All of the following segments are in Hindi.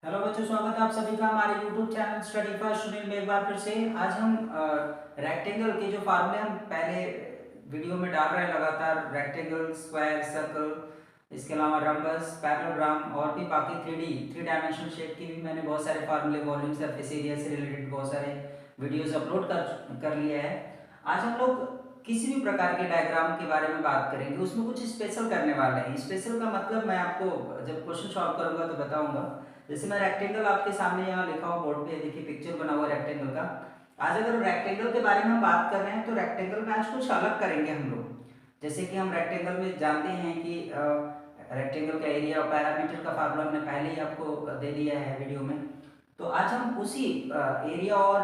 हेलो बच्चों, स्वागत है आप सभी का हमारे YouTube channel study first Sunil में एक बार फिर से। आज हम रेक्टेंगल के जो फार्मूले हम पहले वीडियो में डाल रहे हैं लगातार, रेक्टेंगल, स्क्वायर, सर्कल, इसके अलावा रम्बस, पैरेललोग्राम और भी बाकी थ्री डायमेंशनल शेप की भी मैंने बहुत सारे फार्मूले, वॉल्यूम, सरफेस एरिया से रिलेटेड बहुत सारे वीडियोस अपलोड कर लिए हैं। आज हम लोग किसी भी प्रकार के डायग्राम के बारे में बात करेंगे, उसमें कुछ स्पेशल करने वाले हैं। स्पेशल का मतलब मैं आपको जब क्वेश्चन सॉल्व करूंगा तो बताऊंगा। जैसे मैं रेक्टेंगल आपके सामने यहाँ लिखा हुआ बोर्ड पे देखिए, पिक्चर बना हुआ रेक्टेंगल का। आज अगर रेक्टेंगल के बारे में हम बात कर रहे हैं तो रेक्टेंगल में आज कुछ अलग करेंगे हम लोग। जैसे कि हम रेक्टेंगल में जानते हैं कि रेक्टेंगल का एरिया और पैरामीटर का फार्मूला हमने पहले ही आपको दे दिया है वीडियो में। तो आज हम उसी एरिया और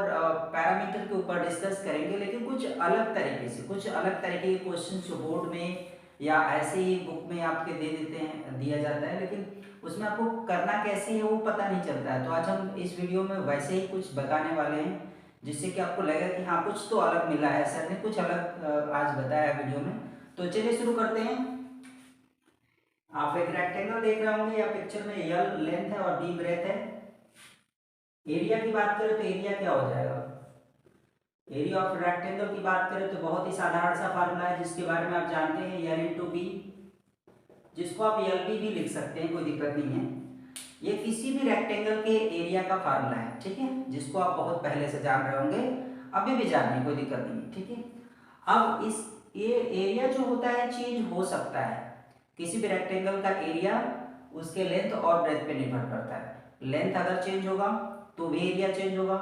पैरामीटर के ऊपर डिस्कस करेंगे, लेकिन कुछ अलग तरीके से, कुछ अलग तरीके के क्वेश्चन जो बोर्ड में या ऐसे ही बुक में आपके दे देते हैं, दिया जाता है, लेकिन उसमें आपको करना कैसे है वो पता नहीं चलता है। तो आज हम इस वीडियो में वैसे ही कुछ बताने वाले हैं जिससे कि आपको लगे कि हाँ कुछ तो अलग मिला है, सर ने कुछ अलग आज बताया वीडियो में। तो चलिए शुरू करते हैं। आप एक रेक्टेंगल देख रहे होंगे या पिक्चर में, एल लेंथ है और डी ब्रेथ है। एरिया की बात करें तो एरिया क्या हो जाएगा? एरिया ऑफ रेक्टेंगल की बात करें तो बहुत ही साधारण सा फार्मूला है जिसके बारे में आप जानते हैं, एल इंटू बी, जिसको आप एल बी भी लिख सकते हैं, कोई दिक्कत नहीं है। ये किसी भी रेक्टेंगल के एरिया का फार्मूला है, ठीक है, जिसको आप बहुत पहले से जान रहे होंगे, अभी भी जानिए, कोई दिक्कत नहीं है, ठीक है। अब इस ये एरिया जो होता है चेंज हो सकता है। किसी भी रेक्टेंगल का एरिया उसके लेंथ और ब्रेथ पे निर्भर करता है। लेंथ अगर चेंज होगा तो भी एरिया चेंज होगा,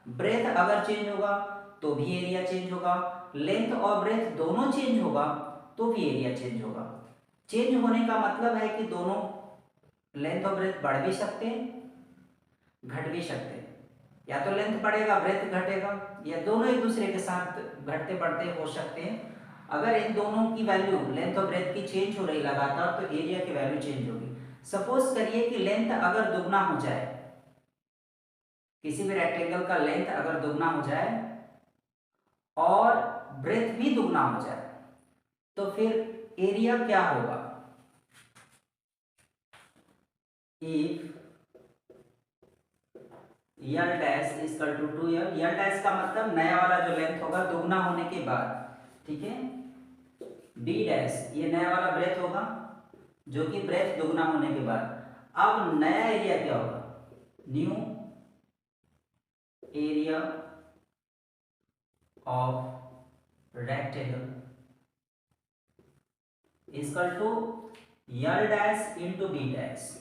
ब्रेथ अगर चेंज होगा तो भी एरिया चेंज होगा, लेंथ और ब्रेथ दोनों चेंज होगा तो भी एरिया चेंज होगा। चेंज होने का मतलब है कि दोनों लेंथ और ब्रेथ बढ़ भी सकते हैं, घट भी सकते हैं। या तो लेंथ बढ़ेगा, ब्रेथ घटेगा, या दोनों एक दूसरे के साथ घटते बढ़ते हो सकते हैं। अगर इन दोनों की वैल्यू, लेंथ और ब्रेथ की, चेंज हो रही लगातार तो एरिया की वैल्यू चेंज होगी। सपोज करिए कि लेंथ अगर दुगना हो जाए, किसी भी रेक्टेंगल का लेंथ अगर दुगना हो जाए और ब्रेथ भी दुगना हो जाए तो फिर एरिया क्या होगा? If L dash equal to 2l, L dash का मतलब नया वाला जो लेंथ होगा दुगना होने के बाद, ठीक है। डी डैश ये नया वाला ब्रेथ होगा जो कि ब्रेथ दुगना होने के बाद। अब नया एरिया क्या होगा? New area of rectangle equal to L dash into B dash.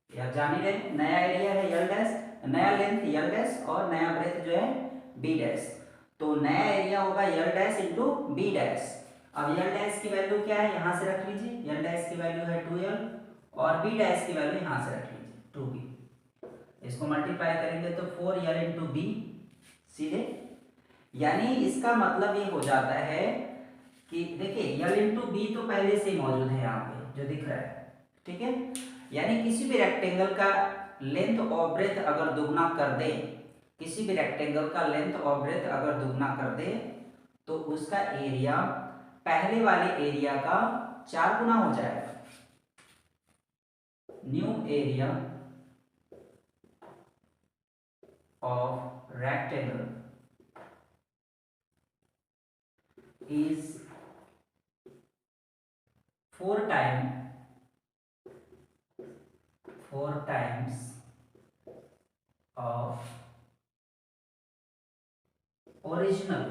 आप जान ही रहे, नया एरिया है यल डैश, नया लेंथ यल डैश और नया ब्रेथ जो है बी डैश। तो नया एरिया होगा यल डैश इंटू बी डैश। अब यल डैश की वैल्यू क्या है, यहां से रख लीजिए, यल डैश की वैल्यू है 2l और बी डैश की वैल्यू यहां से रख लीजिए 2b। इसको मल्टीप्लाई करेंगे तो 4l इंटू बी सीधे। यानी इसका मतलब ये हो जाता है कि देखिए यल इंटू बी तो पहले से ही मौजूद है यहाँ पे जो दिख रहा है, ठीक है। यानी किसी भी रेक्टेंगल का लेंथ और ब्रेथ अगर दुगना कर दे, किसी भी रेक्टेंगल का लेंथ और ब्रेथ अगर दुगना कर दे तो उसका एरिया पहले वाले एरिया का 4 गुना हो जाएगा। New area of rectangle is 4 times of original.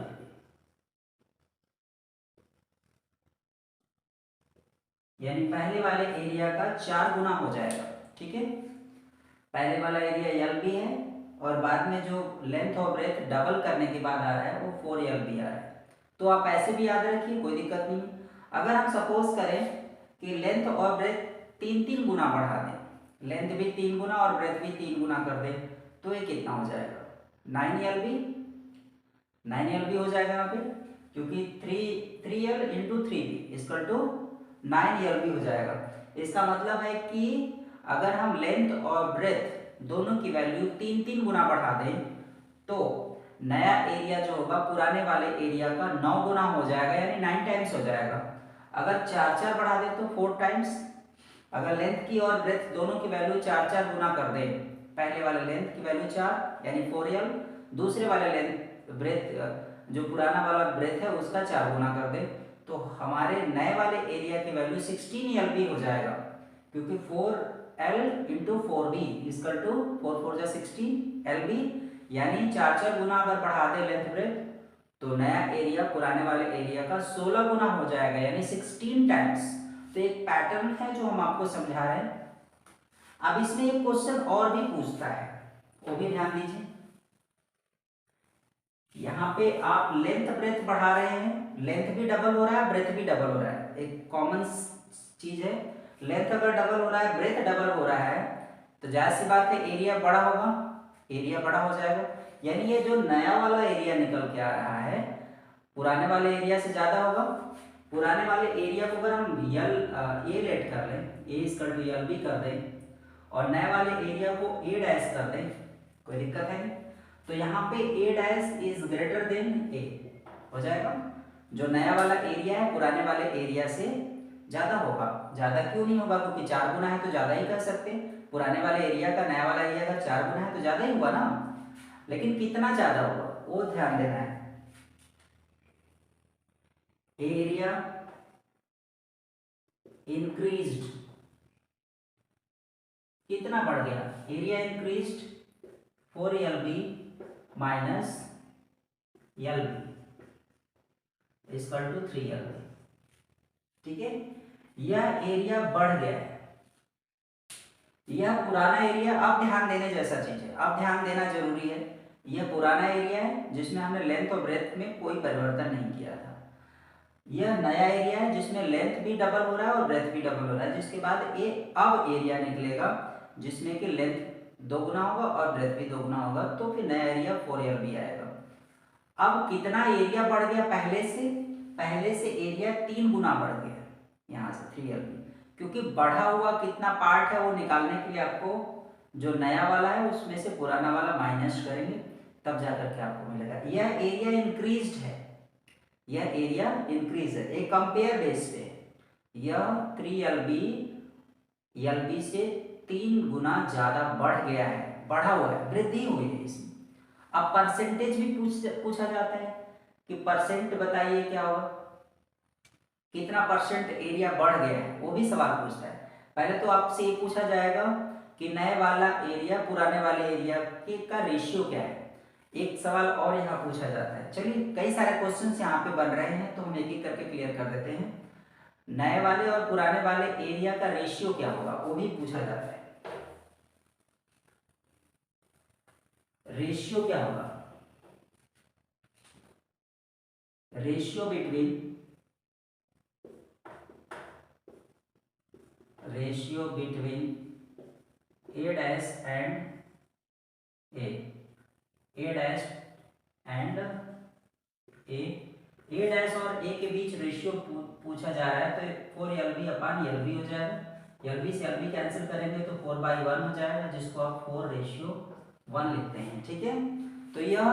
यानी पहले वाले एरिया का 4 गुना हो जाएगा, ठीक है। पहले वाला एरिया यल बी है और बाद में जो लेंथ और ब्रेथ डबल करने के बाद आ रहा है वो 4l बी आ रहा है। तो आप ऐसे भी याद रखिए, कोई दिक्कत नहीं। अगर हम सपोज करें कि लेंथ और ब्रेथ 3-3 गुना बढ़ा दें, लेंथ भी 3 गुना और ब्रेथ भी 3 गुना कर दें, तो ये कितना हो जाएगा? 9l बी, 9l बी हो जाएगा यहाँ पे, क्योंकि 3l into 3b equal to 9l B हो जाएगा। इसका मतलब है कि अगर हम लेंथ और ब्रेथ दोनों की वैल्यू 3-3 गुना बढ़ा दें तो नया एरिया जो होगा पुराने वाले एरिया का 9 गुना हो जाएगा, यानी 9 टाइम्स हो जाएगा। अगर 4-4 बढ़ा दें तो 4 टाइम्स। अगर लेंथ की और ब्रेथ दोनों की वैल्यू 4-4 गुना कर दें पहले वाले लेंथ की वैल्यू 4 यानी 4l, दूसरे वाले लेंथ ब्रेथ जो पुराना वाला ब्रेथ है उसका 4 गुना कर दे, तो हमारे नए वाले एरिया की वैल्यू 16l हो जाएगा, क्योंकि 4l into 4b is equal to 4 4 जा 16 lb, यानी 4 गुना अगर बढ़ा दे लेंथ ब्रेथ तो नया एरिया पुराने वाले एरिया का 16 गुना हो जाएगा, यानी 16 टाइम्स। तो एक पैटर्न है जो हम आपको समझा रहे हैं। अब इसमें एक क्वेश्चन और भी पूछता है, वो भी ध्यान दीजिए। यहाँ पे आप लेंथ ब्रेथ बढ़ा रहे हैं, लेंथ भी डबल हो रहा है, ब्रेथ भी डबल हो रहा है, एक कॉमन चीज है। लेंथ अगर डबल हो रहा है, ब्रेथ डबल हो रहा है, तो जाहिर सी बात है एरिया बड़ा होगा, एरिया बड़ा हो जाएगा, यानी ये जो नया वाला एरिया निकल के आ रहा है पुराने वाले एरिया से ज्यादा होगा। पुराने वाले एरिया को अगर हम ए लेट कर लें, ए इजकल टू यल बी कर दें, और नए वाले एरिया को ए डैश कर दें, कोई दिक्कत है नहीं। तो यहाँ पे ए डैश इज ग्रेटर देन ए हो जाएगा। जो नया वाला एरिया है पुराने वाले एरिया से ज्यादा होगा। ज्यादा क्यों नहीं होगा, क्योंकि 4 गुना है तो ज्यादा ही कर सकते हैं। पुराने वाले एरिया का नया वाला एरिया का 4 गुना है तो ज्यादा ही हुआ ना, लेकिन कितना ज्यादा होगा वो ध्यान देना है। एरिया इंक्रीज्ड, कितना बढ़ गया, area increased 4lb minus lb equal to 3lb। ठीक है, यह एरिया बढ़ गया है। यह पुराना एरिया, अब ध्यान देने जैसा चीज है, अब ध्यान देना जरूरी है। यह पुराना एरिया है जिसमें हमने लेंथ और ब्रेथ में कोई परिवर्तन नहीं किया था। यह नया एरिया है जिसमें लेंथ भी डबल हो रहा है और ब्रेथ भी डबल हो रहा है, जिसके बाद अब एरिया निकलेगा जिसमें कि लेंथ 2 गुना होगा और ब्रेथ भी 2 गुना होगा, तो फिर नया एरिया 4lb आएगा। अब कितना एरिया बढ़ गया, पहले से एरिया 3 गुना बढ़ गया, यहाँ से 3lb, क्योंकि बढ़ा हुआ कितना पार्ट है वो निकालने के लिए आपको जो नया वाला है उसमें से पुराना वाला माइनस करेंगे, तब जाकर के आपको मिलेगा। यह एरिया इंक्रीज्ड है, यह एरिया इंक्रीज है, एक कंपेयर बेस पे यह 3lb lb से 3 गुना ज्यादा बढ़ गया है, बढ़ा हुआ है, वृद्धि हुई है इसमें। अब परसेंटेज भी पूछा जाता है कि परसेंट बताइए क्या होगा, कितना परसेंट एरिया बढ़ गया है, वो भी सवाल पूछता है। पहले तो आपसे ये पूछा जाएगा कि नए वाला एरिया पुराने वाले एरिया के का रेशियो क्या है। एक सवाल और यहाँ पूछा जाता है। चलिए, कई सारे क्वेश्चंस यहाँ पे बन रहे हैं तो हम एक एक करके क्लियर कर देते हैं। नए वाले और पुराने वाले एरिया का रेशियो क्या होगा वो भी पूछा जाता है। रेशियो क्या होगा, ratio between A dash and A dash and A dash और ए के बीच रेशियो पूछा जा रहा है, तो 4lb अपान lb हो जाएगा। lb से lb कैंसिल करेंगे तो 4/1 हो जाएगा, जिसको आप 4:1 लिखते हैं। ठीक है, तो यह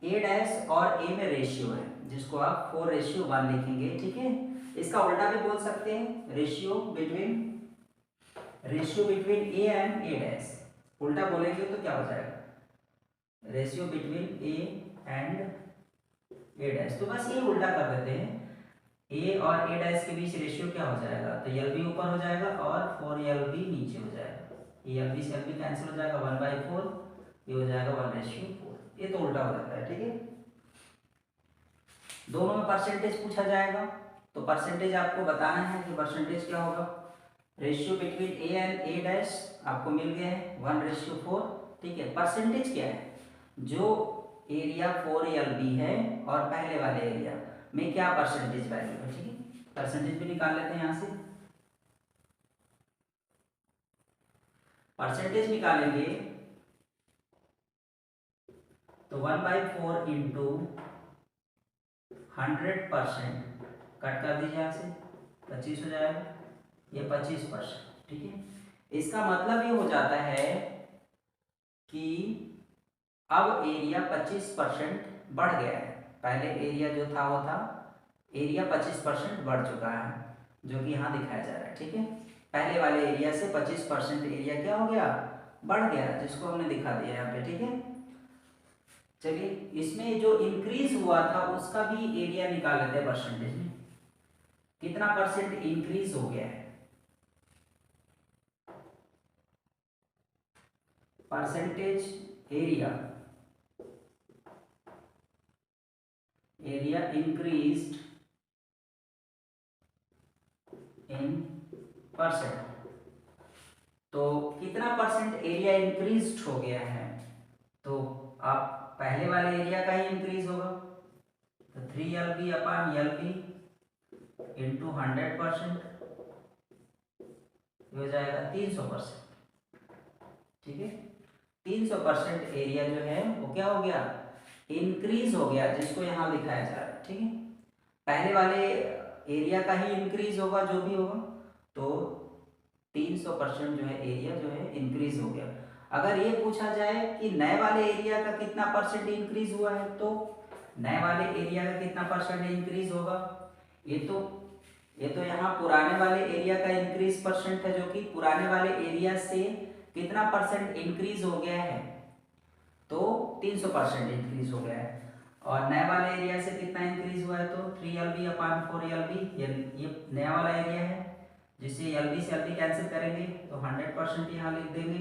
ए डैश और ए में रेशियो है जिसको आप 4:1 लिखेंगे। ठीक है, इसका उल्टा भी बोल सकते हैं, ratio between A and A dash. उल्टा बोलेंगे तो क्या हो जाएगा, ratio between A and A dash. तो बस ये उल्टा कर देते हैं, ए और ए डैश के बीच रेशियो क्या हो जाएगा, तो lb ऊपर हो जाएगा और 4lb नीचे हो जाएगा। ये lb से lb कैंसिल हो जाएगा, 1/4, ये हो जाएगा 1:4। ये तो उल्टा हो जाता है। ठीक है, दोनों में परसेंटेज पूछा जाएगा तो परसेंटेज आपको बताना है कि परसेंटेज क्या होगा। Ratio between A and A dash आपको मिल गया है 1:4। ठीक है, परसेंटेज क्या है, जो एरिया 4lb है और पहले वाले एरिया में क्या परसेंटेज वैल्यू है। ठीक है, परसेंटेज भी निकाल लेते हैं, यहां से परसेंटेज निकालेंगे तो 1/4 इंटू 100% कट कर दीजिए, यहां से 25 हो जाएगा, ये 25%। ठीक है, इसका मतलब ये हो जाता है कि अब एरिया 25% बढ़ गया है। पहले एरिया जो था वो था, एरिया 25% बढ़ चुका है, जो कि यहाँ दिखाया जा रहा है। ठीक है, पहले वाले एरिया से 25% एरिया क्या हो गया, बढ़ गया, जिसको हमने दिखा दिया यहाँ पे, ठीक है। चलिए इसमें जो इंक्रीज हुआ था उसका भी एरिया निकाल लेते हैं परसेंटेज में, कितना परसेंट इंक्रीज हो गया है। परसेंटेज एरिया, एरिया इंक्रीज्ड इन परसेंट, तो कितना परसेंट एरिया इंक्रीज हो गया है, तो आप पहले वाले एरिया का ही इंक्रीज होगा, तो 3LB अपान LB इंटू 100% हो जाएगा 300%, ठीक है। 300% एरिया जो है वो क्या हो गया, इंक्रीज हो गया, जिसको यहाँ दिखाया जा रहा है, ठीक है। पहले वाले एरिया का ही इंक्रीज होगा जो भी होगा, तो 300% जो है एरिया जो है इंक्रीज हो गया। अगर ये पूछा जाए कि नए वाले एरिया का कितना परसेंट इंक्रीज हुआ है, तो नए वाले एरिया का कितना परसेंट इंक्रीज होगा, ये तो यहाँ पुराने वाले एरिया का इंक्रीज परसेंट है, जो कि पुराने वाले एरिया से कितना परसेंट इंक्रीज हो गया है, तो 300% इंक्रीज हो गया है। और नए वाले एरिया से कितना इंक्रीज हुआ है, तो 3LB अपान 4LB, ये नया वाला एरिया है, जिससे LB से LB कैंसिल करेंगे तो 100% यहाँ लिख देंगे।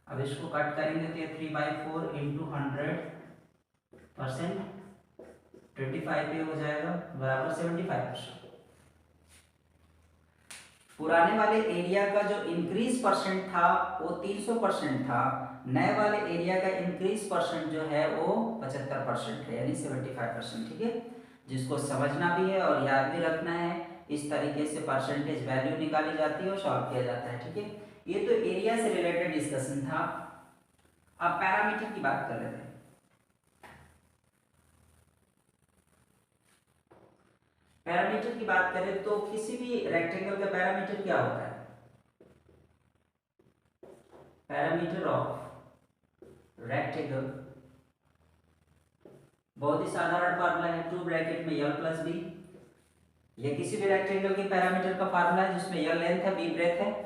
अब इसको कट करेंगे तो ये 3/4 इंटू 100% 25 पे हो जाएगा बराबर 75%। पुराने वाले एरिया का जो इंक्रीज परसेंट था वो 300% था, नए वाले एरिया का इंक्रीज परसेंट जो है वो 75% है, यानी 75%, ठीक है। जिसको समझना भी है और याद भी रखना है, इस तरीके से परसेंटेज वैल्यू निकाली जाती है और सॉल्व किया जाता है, ठीक है। ये तो एरिया से रिलेटेड डिस्कशन था। अब पैरामीटर की बात कर लेते हैं। पैरामीटर की बात करें तो किसी भी रेक्टेंगल का पैरामीटर क्या होता है, पैरामीटर ऑफ रेक्टेंगल बहुत ही साधारण फार्मूला है, 2 ब्रैकेट में L प्लस बी। ये किसी भी रेक्टेंगल के पैरामीटर का फार्मूला है, जिसमें L लेंथ है, B ब्रेथ है।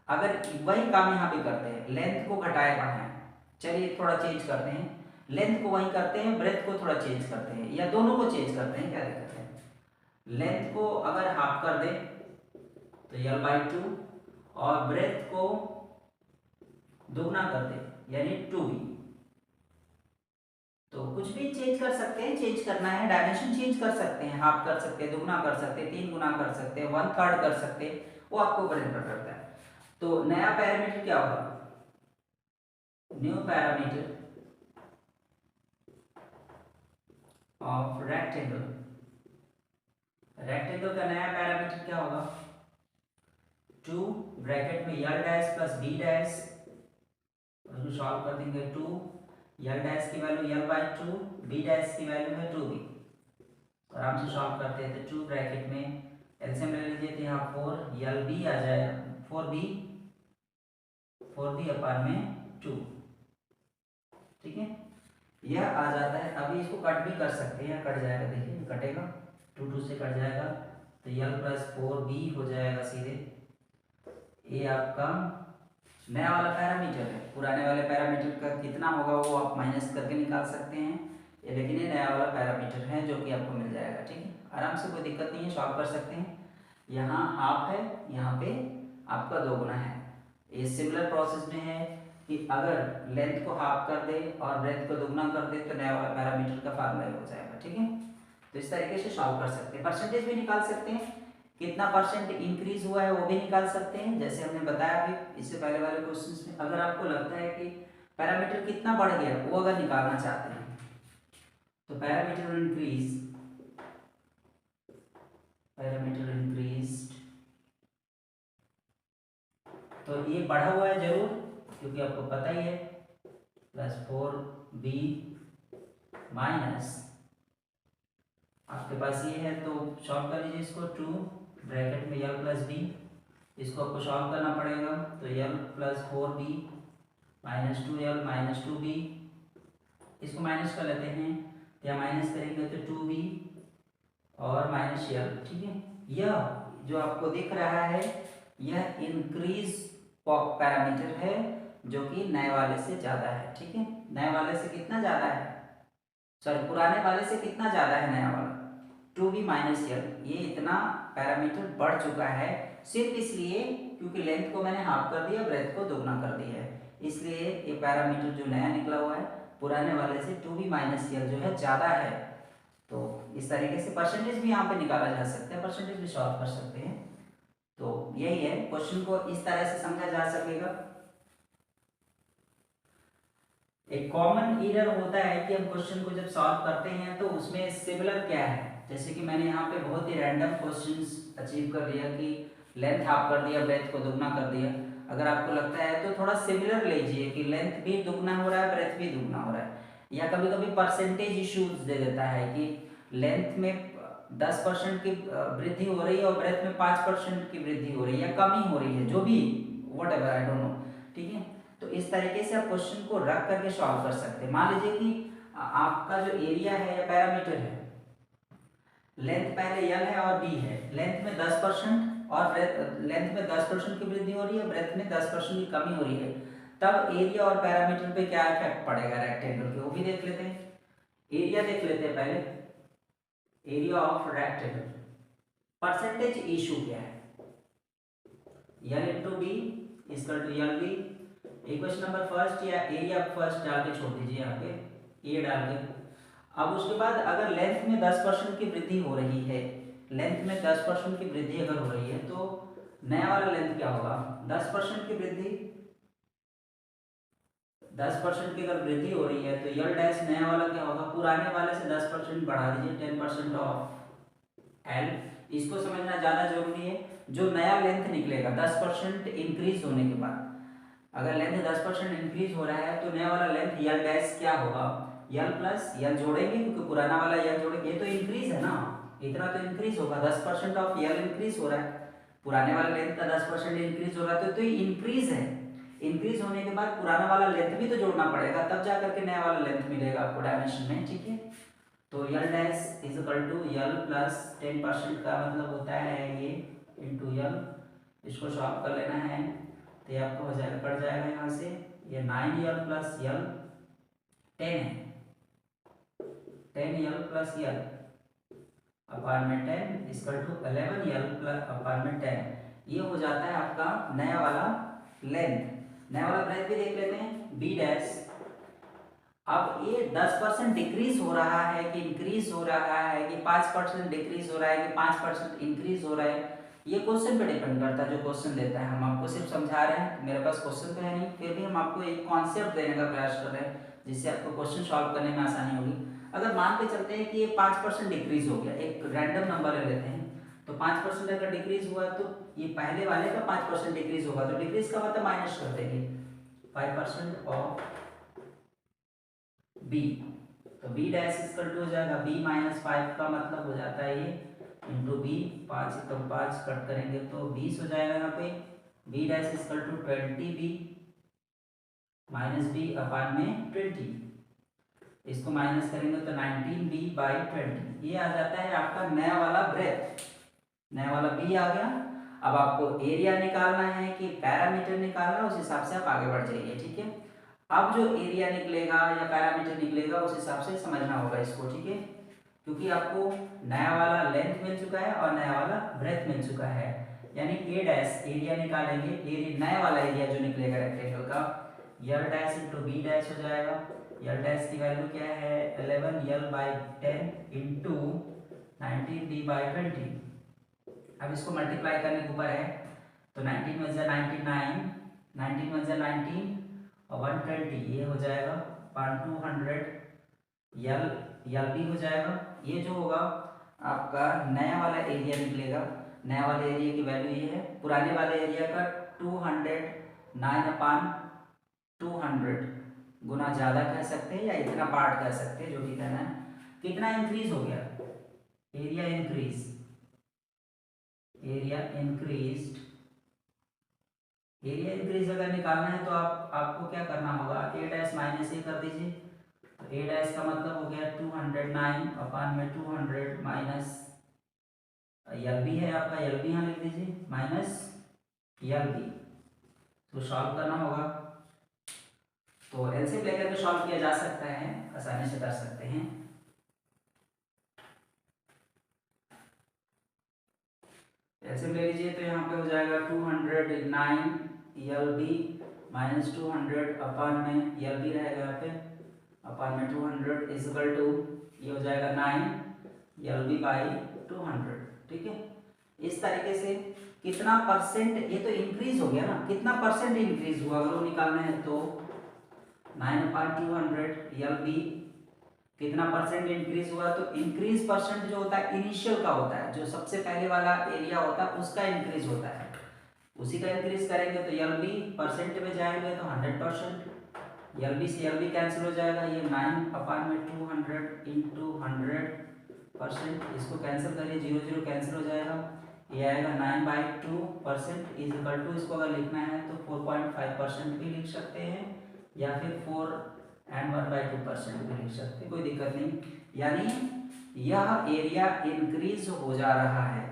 अगर वही काम यहाँ भी करते हैं, लेंथ को घटाए बढ़ाएं, चलिए थोड़ा चेंज करते हैं, लेंथ को वही करते हैं, ब्रेथ को थोड़ा चेंज करते हैं, या दोनों को चेंज करते हैं, क्या दिक्कत है। लेंथ को अगर हाफ कर दें तो L/2, और ब्रेथ को दुगना कर दें यानी 2b, तो कुछ भी चेंज कर सकते हैं, चेंज करना है डायमेंशन चेंज कर सकते हैं, हाफ कर सकते हैं, दुगना कर सकते हैं, 3 गुना कर सकते हैं, 1/3 कर सकते हैं, वो आपको ऊपर निर्भर करता है। तो नया पैरामीटर क्या होगा, new parameter of rectangle, rectangle का नया पैरामीटर क्या होगा, 2 ब्रैकेट में L dash plus B dash, उसको सॉल्व कर देंगे, 2 L डैश की वैल्यू L/2, B डैश की वैल्यू है 2b, आराम से सॉल्व करते हैं। तो 2 ब्रैकेट में एलसीएम ले लीजिए, तो यहाँ 4LB आ जाएगा, 4b अपान में 2, ठीक है, यह आ जाता है। अभी इसको कट भी कर सकते हैं, कट जाएगा, देखिए कटेगा, 2 से कट जाएगा, तो L प्लस 4b हो जाएगा सीधे। ये आपका नया वाला पैरामीटर है, पुराने वाले पैरामीटर का कितना होगा वो आप माइनस करके निकाल सकते हैं, लेकिन ये नया वाला पैरामीटर है जो कि आपको मिल जाएगा, ठीक है। आराम से, कोई दिक्कत नहीं है, सॉल्व कर सकते हैं। यहाँ हाफ है, यहाँ पे आपका 2 गुना है। ये सिमिलर प्रोसेस में है कि अगर लेंथ को हाफ कर दे और ब्रेथ को दुगना कर दे तो नया वाला पैरामीटर का फार्मूला हो जाएगा, ठीक है। तो इस तरीके से सॉल्व कर सकते हैं, परसेंटेज भी निकाल सकते हैं, कितना परसेंट इंक्रीज हुआ है वो भी निकाल सकते हैं। जैसे हमने बताया अभी इससे पहले वाले क्वेश्चंस में, अगर आपको लगता है कि पैरामीटर कितना बढ़ गया वो अगर निकालना चाहते हैं, तो पैरामीटर इंक्रीज, पैरामीटर इंक्रीज्ड, तो ये बढ़ा हुआ है जरूर, क्योंकि आपको पता ही है, प्लस 4b माइनस आपके पास ये है, तो सॉल्व कर लीजिए इसको, 2 ब्रैकेट में L प्लस b, इसको आपको सॉल्व करना पड़ेगा, तो L plus 4b minus 2L minus 2b, इसको माइनस कर लेते हैं, या माइनस करेंगे तो 2b और माइनस L, ठीक है। यह जो आपको दिख रहा है यह इंक्रीज पैरामीटर है, जो कि नए वाले से ज़्यादा है। ठीक है, नए वाले से कितना ज़्यादा है, सॉरी पुराने वाले से कितना ज़्यादा है नया वाला, 2b माइनस यल। ये इतना पैरामीटर बढ़ चुका है सिर्फ इसलिए क्योंकि लेंथ को मैंने हाफ कर दिया, ब्रेथ को दोगुना कर दिया है, इसलिए ये पैरामीटर जो नया निकला हुआ है पुराने वाले से 2b माइनस यल जो है ज़्यादा है। तो इस तरीके से परसेंटेज भी यहाँ पे निकाला जा सकता है, परसेंटेज भी सॉल्व कर सकते हैं। तो यही है, क्वेश्चन को इस तरह से समझा जा सकेगा। एक कॉमन एरर होता है कि हम क्वेश्चन को जब सॉल्व करते हैं तो उसमें सिमिलर क्या है, जैसे कि मैंने यहाँ पे बहुत ही रैंडम क्वेश्चंस अचीव कर लिया कि लेंथ हाफ कर दिया, ब्रेथ को दुगना कर दिया। अगर आपको लगता है तो थोड़ा सिमिलर लीजिए कि लेंथ भी दुगना हो रहा है, ब्रेथ भी दुगना हो रहा है, या कभी कभी परसेंटेज इश्यूज दे देता है कि लेंथ में 10% की वृद्धि हो रही है और ब्रेथ में 5% की वृद्धि हो रही है या कमी हो रही है, जो भी what ever I don't know. ठीक है, तो इस तरीके से आप क्वेश्चन को रख करके सॉल्व कर सकते हैं। मान लीजिए कि आपका जो एरिया है या पैरामीटर है, लेंथ पहले यल है और बी है, लेंथ में 10% और लेंथ में 10% की वृद्धि हो रही है, ब्रेथ में 10% की कमी हो रही है, तब एरिया और पैरामीटर पे क्या इफेक्ट पड़ेगा रेक्टेंगल के, वो भी देख लेते हैं। एरिया देख लेते हैं पहले, area of rectangle, percentage issue क्या है, L into B equal to L B. Equation number first या एरिया फर्स्ट डाल के छोड़ दीजिए यहाँ पे, ए डाल के। अब उसके बाद अगर लेंथ में 10% की वृद्धि हो रही है, लेंथ में 10% की वृद्धि अगर हो रही है तो नया वाला लेंथ क्या होगा, 10% की वृद्धि, 10% की अगर वृद्धि हो रही है तो यल डैश नया वाला क्या होगा, पुराने वाले से 10% बढ़ा दीजिए, 10% ऑफ एल। इसको समझना ज़्यादा जरूरी है। जो नया लेंथ निकलेगा 10% इंक्रीज होने के बाद, अगर लेंथ 10% इंक्रीज हो रहा है तो नया वाला लेंथ यल डैश क्या होगा, यल प्लस यल जोड़ेंगे क्योंकि पुराना वाला यल जोड़ेंगे, ये तो इंक्रीज है ना, इतना तो इंक्रीज होगा, 10% ऑफ यल इंक्रीज हो रहा है, पुराने वाला लेंथ का 10% इंक्रीज हो रहा है तो ये इंक्रीज है। इंक्रीज होने के बाद पुराना वाला लेंथ भी तो जोड़ना पड़ेगा, तब जा करके नया वाला लेंथ मिलेगा आपको डायमेंशन में। ठीक है, तो y dash is equal to y plus 10% का मतलब होता है ये इंटू यल। इसको सॉल्व कर लेना है तो ये आपको हो जाएगा, कट जाएगा यहाँ से, ये 9 यल प्लस यल 10 है, 10 यल प्लस यल अपान में 10 इक्वल टू 11 यल प्लस अपान में 10। ये हो जाता है आपका नया वाला लेंथ। नया वाला ब्रेथ भी देख लेते हैं, बी डैश। अब ये 10% डिक्रीज हो रहा है कि इंक्रीज हो रहा है कि 5% डिक्रीज हो रहा है कि 5% इंक्रीज हो रहा है, ये क्वेश्चन पे डिपेंड करता है। जो क्वेश्चन देता है, हम आपको सिर्फ समझा रहे हैं, मेरे पास क्वेश्चन तो है नहीं, फिर भी हम आपको एक कॉन्सेप्ट देने का प्रयास कर रहे हैं जिससे आपको क्वेश्चन सॉल्व करने में आसानी होगी। अगर मान के चलते हैं कि ये 5% डिक्रीज हो गया, एक रैंडम नंबर ले लेते हैं, तो 5% अगर डिक्रीज हुआ तो ये पहले वाले का 5% डिक्रीज होगा, तो डिक्रीज का मतलब माइनस कर देंगे 5% ऑफ बी, तो बी डैश इक्वल टू हो जाएगा बी माइनस 5 का मतलब हो जाता है ये इंटू बी, 5 तो 5 कट करेंगे तो 20 हो जाएगा यहाँ पे, B dash equal to 20b minus B upon में 20, इसको माइनस करेंगे तो 19b बाई 20, ये आ जाता है आपका नया वाला ब्रेथ, नया वाला बी आ गया। अब आपको एरिया निकालना है कि पैरामीटर निकालना है, उस हिसाब से आप आगे बढ़ जाइए। ठीक है, अब जो एरिया निकलेगा या पैरामीटर निकलेगा उस हिसाब से समझना होगा इसको। ठीक है, क्योंकि आपको नया वाला लेंथ मिल चुका है और नया वाला ब्रेथ मिल चुका है, यानी ए डैश एरिया निकालेंगे, एरिया नया वाला एरिया जो निकलेगा रेक्टेंगल का, यल डैश इंटू बी डैश हो जाएगा। यल डैश की वैल्यू क्या है, 11 यल बाई 10 इंटू 19b बाई 20। अब इसको मल्टीप्लाई करने के ऊपर है, तो 19 में से 99, 19 में से 19 और 120, ये हो जाएगा 200 यल, यल भी हो जाएगा। ये जो होगा आपका नया वाला एरिया निकलेगा, नया वाले एरिया की वैल्यू ये है, पुराने वाले एरिया का 209 अपान 200 गुना ज़्यादा कह सकते हैं या इतना पार्ट कह सकते हैं, जो भी कहना है। कितना इंक्रीज हो गया, area increase, area increased, area increase अगर निकालना है तो आपको क्या करना होगा, ए डैश माइनस ए कर दीजिए, तो ए डैश का मतलब हो गया 209 अपान में 200 माइनस यल भी है आपका, यल भी यहाँ लिख दीजिए माइनस यल भी, तो सॉल्व करना होगा। एलसीएम लेकर के सॉल्व किया जा सकता है, आसानी से कर सकते हैं। एलसीएम ले लीजिए तो यहाँ पे हो जाएगा 209 LB माइनस 200 अपान में LB रहेगा यहाँ पे अपान में 200 इज इक्वल टू ये हो जाएगा 9 LB बाई 200। ठीक है, इस तरीके से कितना परसेंट, ये तो इंक्रीज हो गया ना, कितना परसेंट इंक्रीज हुआ अगर वो निकालना है तो 9/200 LB कितना परसेंट इंक्रीज हुआ। तो इंक्रीज परसेंट जो होता है इनिशियल का होता है, जो सबसे पहले वाला एरिया होता है उसका इंक्रीज होता है, उसी का इंक्रीज करेंगे तो LB परसेंट में जाएंगे तो 100%, LB से LB कैंसिल हो जाएगा, ये 9/200 इंटू 100%, इसको कैंसिल करिए, 0 0 कैंसिल हो जाएगा, ये आएगा 9/2% इज इक्वल टू, इसको अगर लिखना है तो 4.5% भी लिख सकते हैं या फिर 4 and 1/2% भी लिख सकते हैं, कोई दिक्कत नहीं। यानी यह एरिया इंक्रीज हो जा रहा है,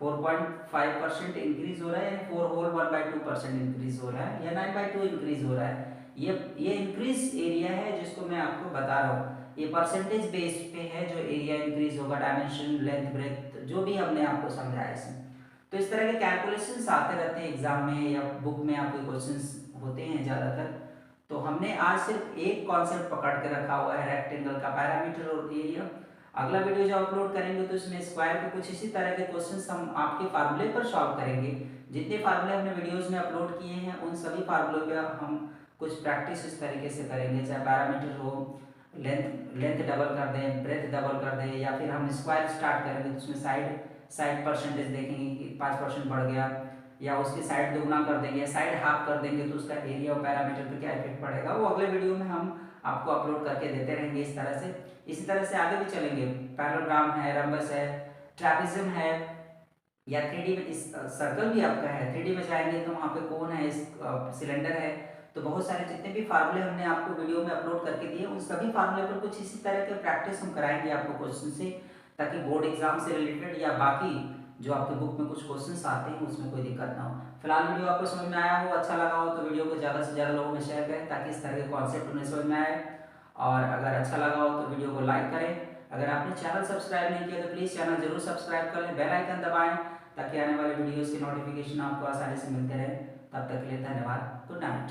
4.5% इंक्रीज हो रहा है, यानी 4 होल 1/2% इंक्रीज हो रहा है या 9/2 इंक्रीज हो रहा है। ये इंक्रीज एरिया है जिसको मैं आपको बता रहा हूँ, ये परसेंटेज बेस पे है जो एरिया इंक्रीज होगा, डायमेंशन, लेंथ, ब्रेथ, जो भी हमने आपको समझाया इसमें। तो इस तरह के कैलकुलेशंस आते रहते हैं एग्जाम में या बुक में, आपके क्वेश्चंस होते हैं ज़्यादातर। तो हमने आज सिर्फ एक कॉन्सेप्ट पकड़ के रखा हुआ है रेक्टेंगल का, पैरामीटर और एरिया। अगला वीडियो जो अपलोड करेंगे तो इसमें स्क्वायर के कुछ इसी तरह के क्वेश्चंस हम आपके फार्मूले पर सॉल्व करेंगे। जितने फार्मूले हमने वीडियोस में अपलोड किए हैं उन सभी फार्मूलों पे हम कुछ प्रैक्टिस इस तरीके से करेंगे, चाहे पैरामीटर हो, लेंथ डबल कर दें, ब्रेथ डबल कर दें, या फिर हम स्क्वायर स्टार्ट करेंगे तो उसमें साइड परसेंटेज देखेंगे कि 5% बढ़ गया, या उसकी साइड दुगना कर देंगे या साइड हाफ कर देंगे तो उसका एरिया और पैरामीटर पे क्या इफेक्ट पड़ेगा, वो अगले वीडियो में हम आपको अपलोड करके देते रहेंगे इस तरह से। इसी तरह से आगे भी चलेंगे, पैरेललोग्राम है, रम्बस है, ट्रैपेजियम है, या 3D में इस सर्कल भी आपका है, 3D में जाएंगे तो वहाँ पे कोन है, सिलेंडर है। तो बहुत सारे जितने भी फार्मूले हमने आपको वीडियो में अपलोड करके दिए उन सभी फार्मूले पर कुछ इसी तरह के प्रैक्टिस हम कराएंगे आपको क्वेश्चन से, ताकि बोर्ड एग्जाम से रिलेटेड या बाकी जो आपके बुक में कुछ क्वेश्चंस आते हैं उसमें कोई दिक्कत ना हो। फिलहाल वीडियो आपको समझ में आया हो, अच्छा लगा हो तो वीडियो को ज़्यादा से ज़्यादा लोगों में शेयर करें ताकि इस तरह के कॉन्सेप्ट उन्हें समझ में आए, और अगर अच्छा लगा हो तो वीडियो को लाइक करें। अगर आपने चैनल सब्सक्राइब नहीं किया तो प्लीज़ चैनल जरूर सब्सक्राइब कर लें, बेल आइकन दबाएं ताकि आने वाले वीडियोज़ की नोटिफिकेशन आपको आसानी से मिलते रहे। तब तक के लिए धन्यवाद, गुड नाइट।